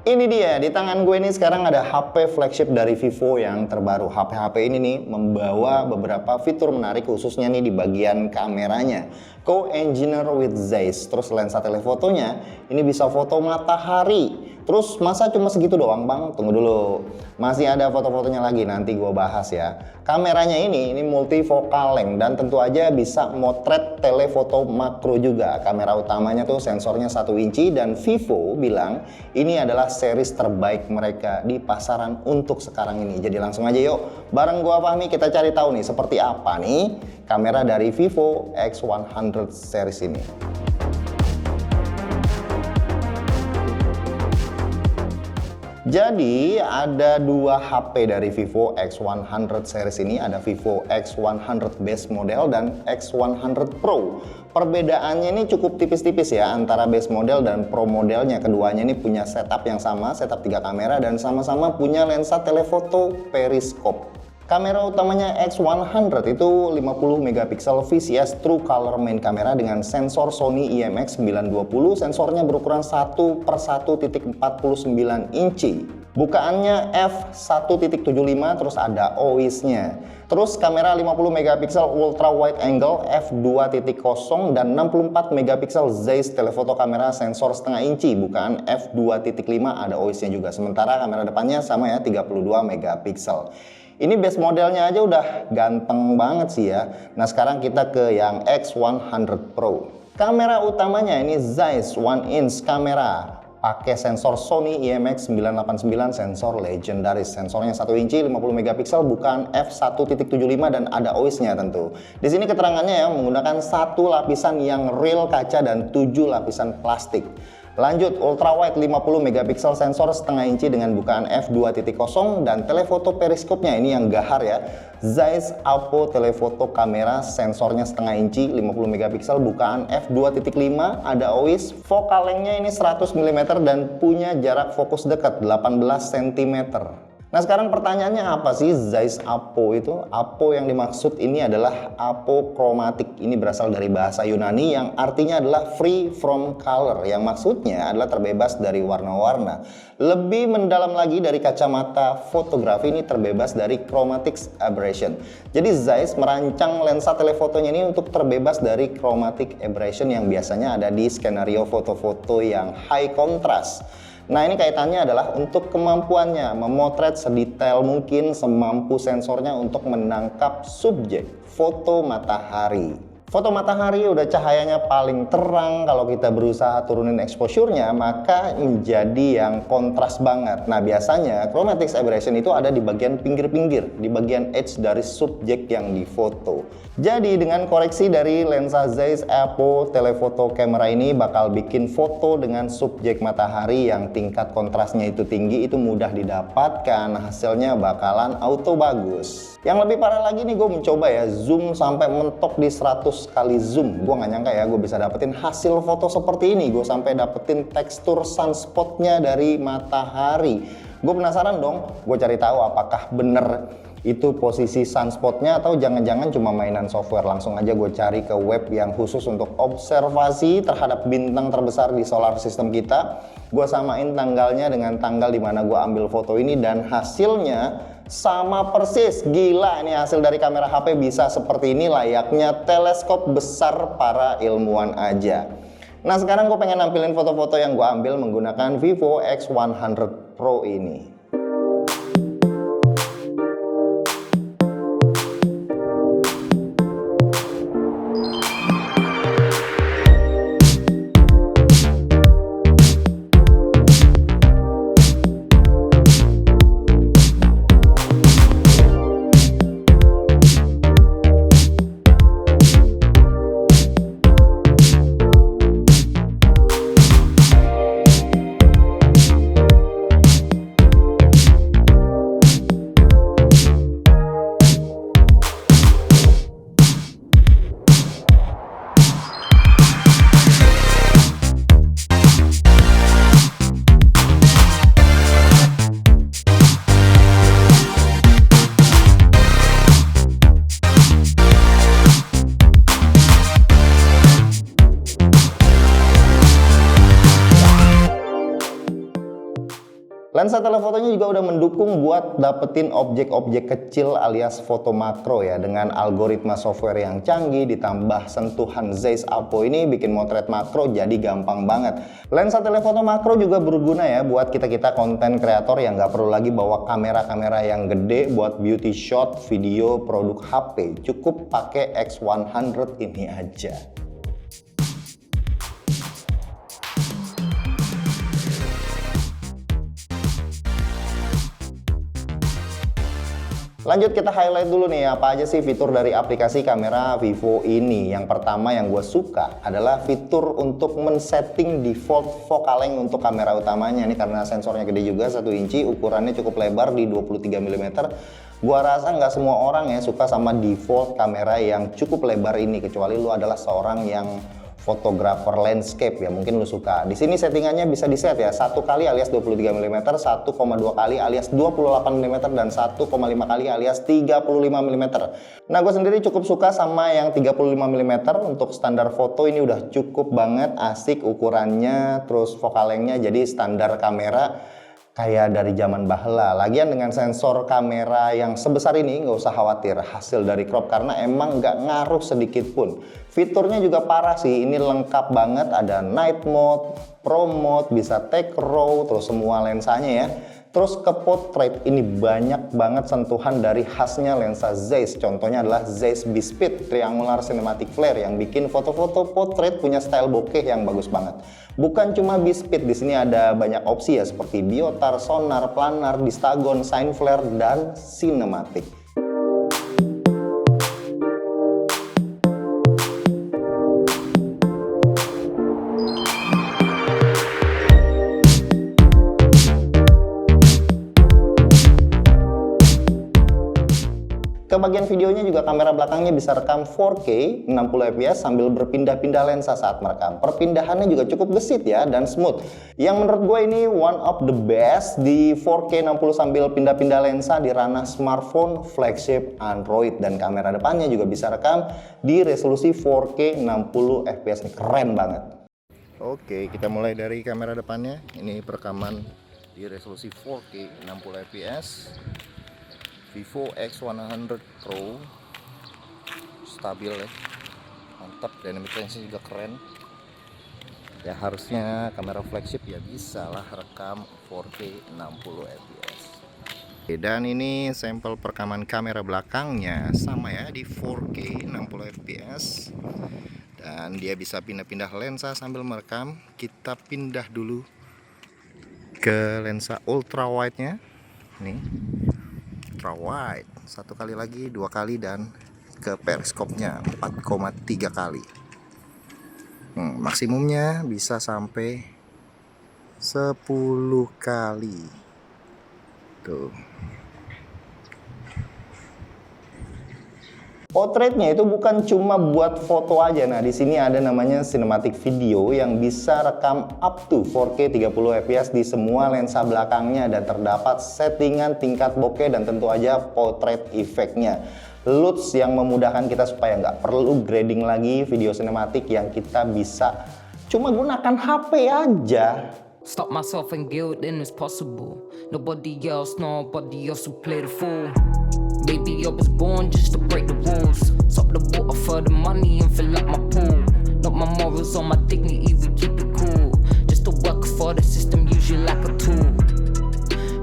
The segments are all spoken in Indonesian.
Ini dia, di tangan gue ini sekarang ada HP flagship dari Vivo yang terbaru. HP-HP ini nih membawa beberapa fitur menarik khususnya nih di bagian kameranya. Co-engineer with Zeiss. Terus lensa telefotonya ini bisa foto matahari. Terus masa cuma segitu doang bang? Tunggu dulu, masih ada foto-fotonya lagi, nanti gue bahas ya. Kameranya ini multifocal length dan tentu aja bisa motret telefoto makro juga. Kamera utamanya tuh sensornya 1 inci dan Vivo bilang ini adalah series terbaik mereka di pasaran untuk sekarang ini. Jadi langsung aja yuk, bareng gue Fahmi kita cari tahu nih seperti apa nih kamera dari Vivo X100 series ini. Jadi ada dua HP dari Vivo X100 series ini, ada Vivo X100 base model dan X100 Pro. Perbedaannya ini cukup tipis-tipis ya antara base model dan Pro modelnya. Keduanya ini punya setup yang sama, setup 3 kamera dan sama-sama punya lensa telefoto periskop. Kamera utamanya X100 itu 50 megapiksel VCS True Color main kamera dengan sensor Sony IMX920. Sensornya berukuran 1/1.49 inci. Bukaannya f1.75, terus ada OIS-nya. Terus kamera 50 megapiksel ultra wide angle f2.0 dan 64 megapiksel Zeiss telefoto kamera sensor setengah inci. Bukaan f2.5, ada OIS-nya juga. Sementara kamera depannya sama ya, 32 megapiksel. Ini base modelnya aja udah ganteng banget sih ya. Nah sekarang kita ke yang X100 Pro. Kamera utamanya ini Zeiss 1-inch kamera. Pakai sensor Sony IMX989, sensor legendaris. Sensornya 1 inci, 50 megapiksel, bukan f1.75 dan ada OIS-nya tentu. Di sini keterangannya ya menggunakan 1 lapisan yang real kaca dan 7 lapisan plastik. Lanjut, ultrawide 50 megapiksel sensor setengah inci dengan bukaan f2.0 dan telefoto periskopnya ini yang gahar ya. Zeiss Apo telefoto kamera sensornya setengah inci 50 megapiksel bukaan f2.5, ada OIS. Focal length-nya ini 100 mm dan punya jarak fokus dekat 18 cm. Nah sekarang pertanyaannya apa sih Zeiss Apo itu? Apo yang dimaksud ini adalah apochromatic. Ini berasal dari bahasa Yunani yang artinya adalah free from color, yang maksudnya adalah terbebas dari warna-warna. Lebih mendalam lagi dari kacamata fotografi, ini terbebas dari chromatic aberration. Jadi Zeiss merancang lensa telefotonya ini untuk terbebas dari chromatic aberration yang biasanya ada di skenario foto-foto yang high contrast. Nah ini kaitannya adalah untuk kemampuannya memotret sedetail mungkin semampu sensornya untuk menangkap subjek foto matahari. Foto matahari udah cahayanya paling terang, kalau kita berusaha turunin exposure-nya maka menjadi yang kontras banget. Nah biasanya chromatic aberration itu ada di bagian pinggir-pinggir, di bagian edge dari subjek yang difoto. Jadi dengan koreksi dari lensa Zeiss Apo telefoto kamera ini bakal bikin foto dengan subjek matahari yang tingkat kontrasnya itu tinggi, itu mudah didapatkan, hasilnya bakalan auto bagus. Yang lebih parah lagi nih, gue mencoba ya zoom sampai mentok di 100 kali zoom. Gue gak nyangka ya gue bisa dapetin hasil foto seperti ini. Gue sampai dapetin tekstur sunspotnya dari matahari. Gue penasaran dong, gue cari tahu apakah bener itu posisi sunspotnya atau jangan-jangan cuma mainan software. Langsung aja gue cari ke web yang khusus untuk observasi terhadap bintang terbesar di solar system kita. Gue samain tanggalnya dengan tanggal dimana gue ambil foto ini dan hasilnya sama persis. Gila, ini hasil dari kamera HP bisa seperti ini, layaknya teleskop besar para ilmuwan aja. Nah sekarang gue pengen nampilin foto-foto yang gue ambil menggunakan Vivo X100 Pro ini. Lensa telefotonya juga udah mendukung buat dapetin objek-objek kecil alias foto makro ya. Dengan algoritma software yang canggih ditambah sentuhan Zeiss Apo ini bikin motret makro jadi gampang banget. Lensa telefoto makro juga berguna ya buat kita-kita konten kreator yang nggak perlu lagi bawa kamera-kamera yang gede buat beauty shot, video, produk HP. Cukup pakai X100 ini aja. Lanjut kita highlight dulu nih apa aja sih fitur dari aplikasi kamera Vivo ini. Yang pertama yang gue suka adalah fitur untuk men-setting default focal length untuk kamera utamanya. Ini karena sensornya gede juga 1 inci, ukurannya cukup lebar di 23 mm. Gua rasa nggak semua orang ya suka sama default kamera yang cukup lebar ini, kecuali lu adalah seorang yang fotografer landscape ya, mungkin lu suka. Di sini settingannya bisa di set ya, 1 kali alias 23 mm, 1,2 kali alias 28 mm, dan 1,5 kali alias 35 mm. Nah, gue sendiri cukup suka sama yang 35 mm. Untuk standar foto ini udah cukup banget, asik ukurannya, terus focal length-nya jadi standar kamera kayak dari zaman bahla. Lagian dengan sensor kamera yang sebesar ini nggak usah khawatir hasil dari crop karena emang nggak ngaruh sedikit pun. Fiturnya juga parah sih, ini lengkap banget, ada night mode, pro mode, bisa take raw, terus semua lensanya ya. Terus ke portrait ini banyak banget sentuhan dari khasnya lensa Zeiss. Contohnya adalah Zeiss B-Speed Triangular Cinematic Flare yang bikin foto-foto portrait punya style bokeh yang bagus banget. Bukan cuma B-Speed, di sini ada banyak opsi ya seperti biotar, sonar, planar, distagon, sign flare, dan cinematic. Ke bagian videonya juga kamera belakangnya bisa rekam 4K 60 fps sambil berpindah-pindah lensa saat merekam. Perpindahannya juga cukup gesit ya dan smooth. Yang menurut gue ini one of the best di 4K 60 sambil pindah-pindah lensa di ranah smartphone, flagship, Android, dan kamera depannya juga bisa rekam di resolusi 4K 60 fps. Keren banget. Oke, kita mulai dari kamera depannya. Ini perekaman di resolusi 4K 60 fps. Vivo X100 Pro stabil ya, mantap, dynamic range juga keren ya. Harusnya kamera flagship ya bisa lah rekam 4K 60 fps. Dan ini sampel perekaman kamera belakangnya sama ya di 4K 60 fps, dan dia bisa pindah-pindah lensa sambil merekam. Kita pindah dulu ke lensa ultra wide nya nih, ultra wide 1 kali lagi, 2 kali, dan ke periskopnya 4,3 kali. Maksimumnya bisa sampai 10 kali tuh. Portraitnya itu bukan cuma buat foto aja. Nah, di sini ada namanya cinematic video yang bisa rekam up to 4K 30 fps di semua lensa belakangnya, dan terdapat settingan tingkat bokeh dan tentu aja portrait effect-nya. LUTs yang memudahkan kita supaya nggak perlu grading lagi video sinematik yang kita bisa cuma gunakan HP aja. Stop myself and guilt, then it's possible. Nobody else will play the fool. Baby, I was born just to break the rules. Stop the water for the money and fill up my pool. Not my morals or my dignity, we keep it cool. Just to work for the system, use you like a tool.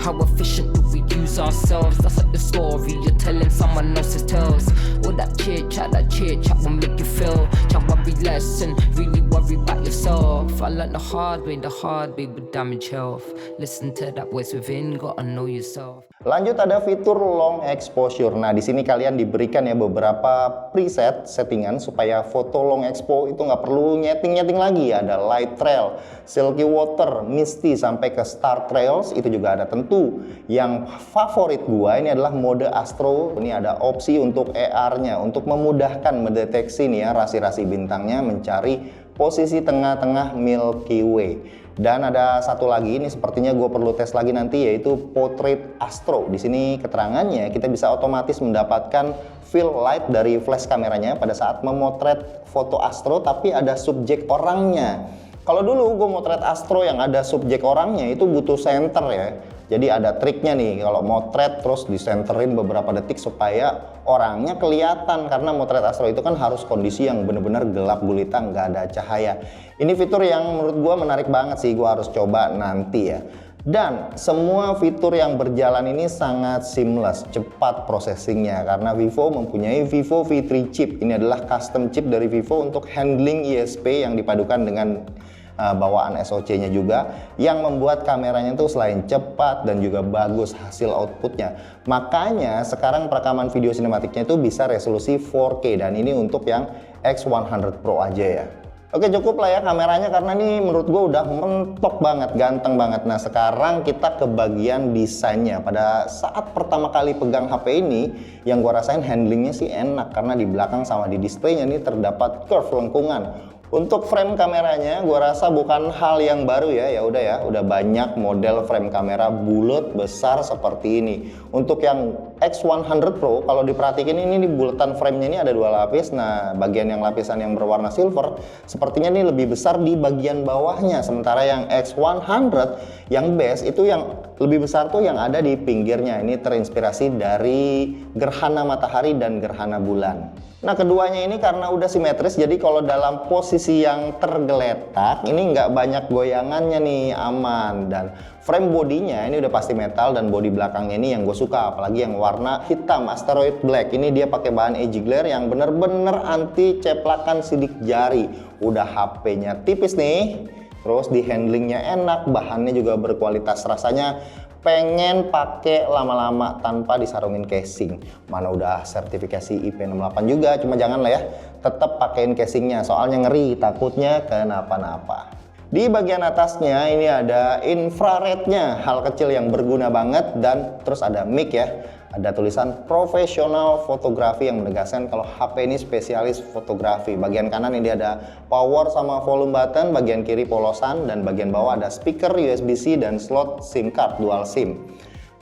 How efficient do we use ourselves? That's like the story you're telling someone else's tales. All that chit chat will make you feel. Can't worry less and really worry about yourself. I learned the hard way would damage health. Listen to that voice within, gotta know yourself. Lanjut ada fitur long exposure. Nah, di sini kalian diberikan ya beberapa preset settingan supaya foto long expo itu nggak perlu nyeting-nyeting lagi. Ada light trail, silky water, misty, sampai ke star trails itu juga ada. Tentu yang favorit gua ini adalah mode astro. Ini ada opsi untuk AR-nya untuk memudahkan mendeteksi nih ya rasi-rasi bintangnya, mencari posisi tengah-tengah Milky Way. Dan ada satu lagi, ini sepertinya gue perlu tes lagi nanti, yaitu Portrait Astro. Di sini keterangannya kita bisa otomatis mendapatkan fill light dari flash kameranya pada saat memotret foto astro, tapi ada subjek orangnya. Kalau dulu gue motret astro yang ada subjek orangnya itu butuh center ya. Jadi ada triknya nih, kalau motret terus disenterin beberapa detik supaya orangnya kelihatan, karena motret astro itu kan harus kondisi yang bener-bener gelap gulita, nggak ada cahaya. Ini fitur yang menurut gue menarik banget sih, gue harus coba nanti ya. Dan semua fitur yang berjalan ini sangat seamless, cepat processingnya karena Vivo mempunyai Vivo V3 chip. Ini adalah custom chip dari Vivo untuk handling ISP yang dipadukan dengan bawaan SoC-nya juga, yang membuat kameranya itu selain cepat dan juga bagus hasil outputnya. Makanya sekarang perekaman video sinematiknya itu bisa resolusi 4K, dan ini untuk yang X100 Pro aja ya. Oke, cukup lah ya kameranya, karena ini menurut gue udah mentok banget, ganteng banget. Nah sekarang kita ke bagian desainnya. Pada saat pertama kali pegang HP ini, yang gue rasain handlingnya sih enak, karena di belakang sama di displaynya ini terdapat curve lengkungan. Untuk frame kameranya gue rasa bukan hal yang baru ya, udah banyak model frame kamera bulat besar seperti ini. Untuk yang X100 Pro kalau diperhatikan ini bulatan framenya ini ada 2 lapis. Nah bagian yang lapisan yang berwarna silver sepertinya ini lebih besar di bagian bawahnya, sementara yang X100 yang base itu yang lebih besar tuh yang ada di pinggirnya. Ini terinspirasi dari gerhana matahari dan gerhana bulan. Nah keduanya ini karena udah simetris, jadi kalau dalam posisi yang tergeletak ini nggak banyak goyangannya nih, aman. Dan frame bodinya ini udah pasti metal, dan bodi belakangnya ini yang gue suka, apalagi yang warna hitam asteroid black. Ini dia pakai bahan edge glare yang bener-bener anti ceplakan sidik jari. Udah HP-nya tipis nih, terus di handlingnya enak, bahannya juga berkualitas, rasanya pengen pakai lama-lama tanpa disarungin casing. Mana udah sertifikasi IP68 juga, cuma jangan lah ya, tetap pakein casingnya, soalnya ngeri takutnya kenapa-napa. Di bagian atasnya ini ada infrarednya, hal kecil yang berguna banget, dan terus ada mic ya. Ada tulisan profesional fotografi yang menegaskan kalau HP ini spesialis fotografi. Bagian kanan ini ada power sama volume button, bagian kiri polosan, dan bagian bawah ada speaker USB-C dan slot SIM card dual SIM.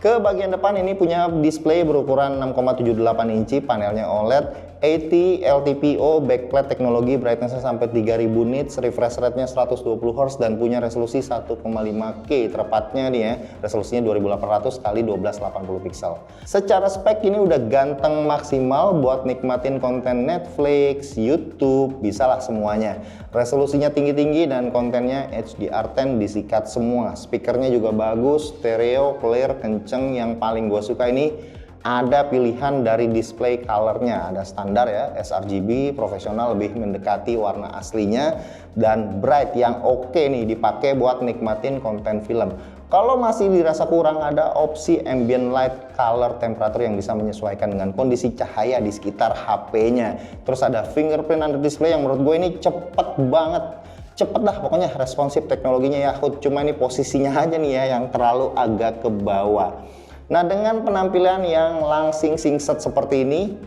Ke bagian depan ini punya display berukuran 6,78 inci, panelnya OLED, 80 LTPO, backplate teknologi, brightness-nya sampai 3000 nits, refresh rate-nya 120 Hz, dan punya resolusi 1,5K. Tepatnya nih ya, resolusinya 2800 x 1280 pixel. Secara spek ini udah ganteng maksimal buat nikmatin konten Netflix, YouTube, bisalah semuanya. Resolusinya tinggi-tinggi dan kontennya HDR10 disikat semua. Speakernya juga bagus, stereo, clear, kenceng. Yang paling gue suka ini ada pilihan dari display colornya, ada standar ya, sRGB, profesional lebih mendekati warna aslinya, dan bright yang oke nih dipakai buat nikmatin konten film. Kalau masih dirasa kurang, ada opsi ambient light color temperature yang bisa menyesuaikan dengan kondisi cahaya di sekitar HP-nya. Terus ada fingerprint under display yang menurut gue ini cepet banget. Cepet dah pokoknya, responsif teknologinya ya. Cuma ini posisinya aja nih ya yang terlalu agak ke bawah. Nah dengan penampilan yang langsing singset seperti ini,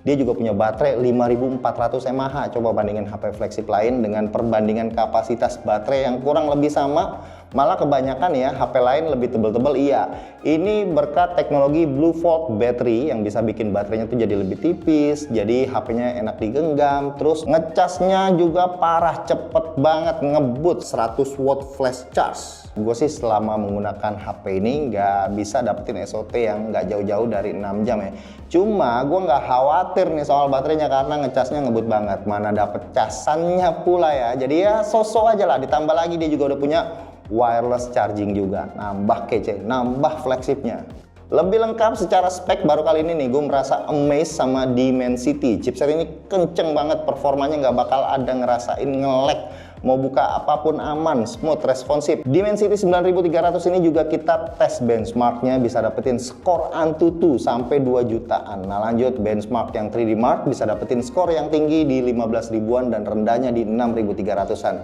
dia juga punya baterai 5400 mAh. Coba bandingin HP flagship lain dengan perbandingan kapasitas baterai yang kurang lebih sama. Malah kebanyakan ya HP lain lebih tebel-tebel. Iya, ini berkat teknologi Blue Volt Battery yang bisa bikin baterainya tuh jadi lebih tipis, jadi HP-nya enak digenggam. Terus ngecasnya juga parah, cepet banget, ngebut 100 watt flash charge. Gue sih selama menggunakan HP ini nggak bisa dapetin SOT yang nggak jauh-jauh dari 6 jam ya. Cuma gue nggak khawatir nih soal baterainya karena ngecasnya ngebut banget. Mana dapet casannya pula ya. Jadi ya sosok aja lah. Ditambah lagi dia juga udah punya wireless charging juga. Nambah kece, nambah flagshipnya. Lebih lengkap secara spek baru kali ini nih gue merasa amazed sama Dimensity. Chipset ini kenceng banget, performanya nggak bakal ada ngerasain nge-lag. Mau buka apapun aman, smooth, responsif. Dimensity 9300 ini juga kita tes benchmarknya, bisa dapetin skor Antutu sampai 2 jutaan. Nah lanjut benchmark yang 3D Mark bisa dapetin skor yang tinggi di 15 ribuan dan rendahnya di 6300-an.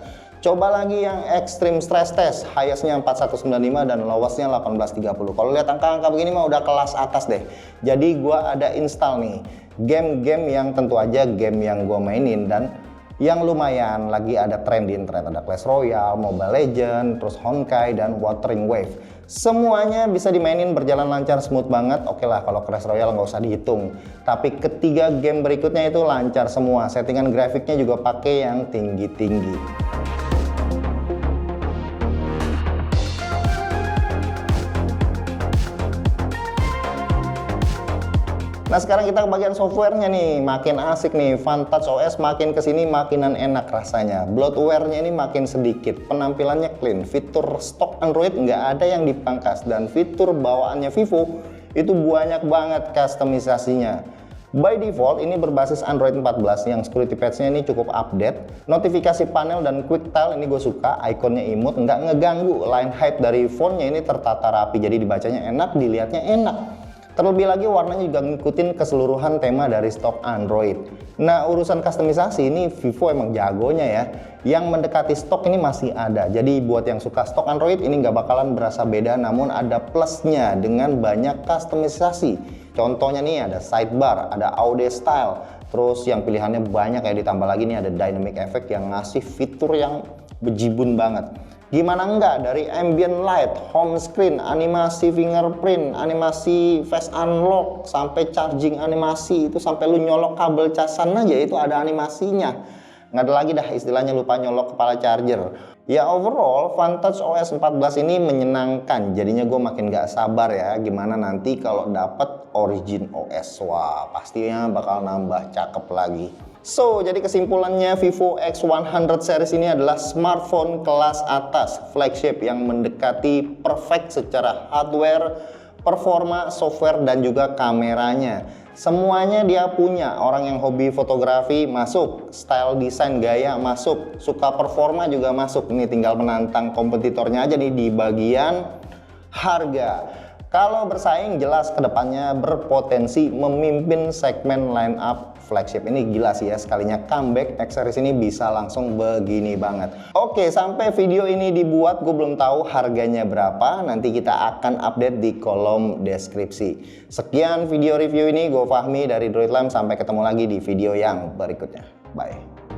Coba lagi yang Extreme Stress Test, highestnya 4195 dan lowestnya 1830. Kalau lihat angka-angka begini mah udah kelas atas deh. Jadi gua ada install nih game-game yang tentu aja game yang gua mainin dan yang lumayan lagi ada tren di internet. Ada Clash Royale, Mobile Legends, terus Honkai, dan Wuthering Wave. Semuanya bisa dimainin berjalan lancar, smooth banget. Oke lah kalau Clash Royale nggak usah dihitung. Tapi ketiga game berikutnya itu lancar semua. Settingan grafiknya juga pakai yang tinggi-tinggi. Nah sekarang kita ke bagian softwarenya nih, makin asik nih. Vantage OS makin kesini makinan enak rasanya. Bloatware-nya ini makin sedikit, penampilannya clean, fitur stok Android nggak ada yang dipangkas, dan fitur bawaannya Vivo itu banyak banget customisasinya. By default ini berbasis Android 14 yang security patch-nya ini cukup update. Notifikasi panel dan quick tile ini gue suka, ikonnya imut, nggak ngeganggu. Line height dari fontnya ini tertata rapi, jadi dibacanya enak, dilihatnya enak. Terlebih lagi warnanya juga ngikutin keseluruhan tema dari stok Android. Nah urusan customisasi ini Vivo emang jagonya ya. Yang mendekati stok ini masih ada. Jadi buat yang suka stok Android ini nggak bakalan berasa beda, namun ada plusnya dengan banyak customisasi. Contohnya nih ada sidebar, ada audio style. Terus yang pilihannya banyak ya, ditambah lagi nih ada dynamic effect yang ngasih fitur yang bejibun banget. Gimana enggak, dari ambient light, home screen, animasi fingerprint, animasi face unlock, sampai charging animasi, itu sampai lu nyolok kabel casan aja itu ada animasinya. Nggak ada lagi dah istilahnya lupa nyolok kepala charger. Ya overall Vantage OS 14 ini menyenangkan, jadinya gue makin gak sabar ya gimana nanti kalau dapet Origin OS. Wah pastinya bakal nambah cakep lagi. So, jadi kesimpulannya Vivo X100 series ini adalah smartphone kelas atas, flagship yang mendekati perfect secara hardware, performa, software, dan juga kameranya. Semuanya dia punya. Orang yang hobi fotografi masuk, style desain gaya masuk, suka performa juga masuk. Ini tinggal menantang kompetitornya aja nih di bagian harga. Kalau bersaing jelas kedepannya berpotensi memimpin segmen line up flagship. Ini gila sih ya, sekalinya comeback X series ini bisa langsung begini banget. Oke, sampai video ini dibuat gue belum tahu harganya berapa. Nanti kita akan update di kolom deskripsi. Sekian video review ini, gue Fahmi dari Droid Lamp. Sampai ketemu lagi di video yang berikutnya. Bye.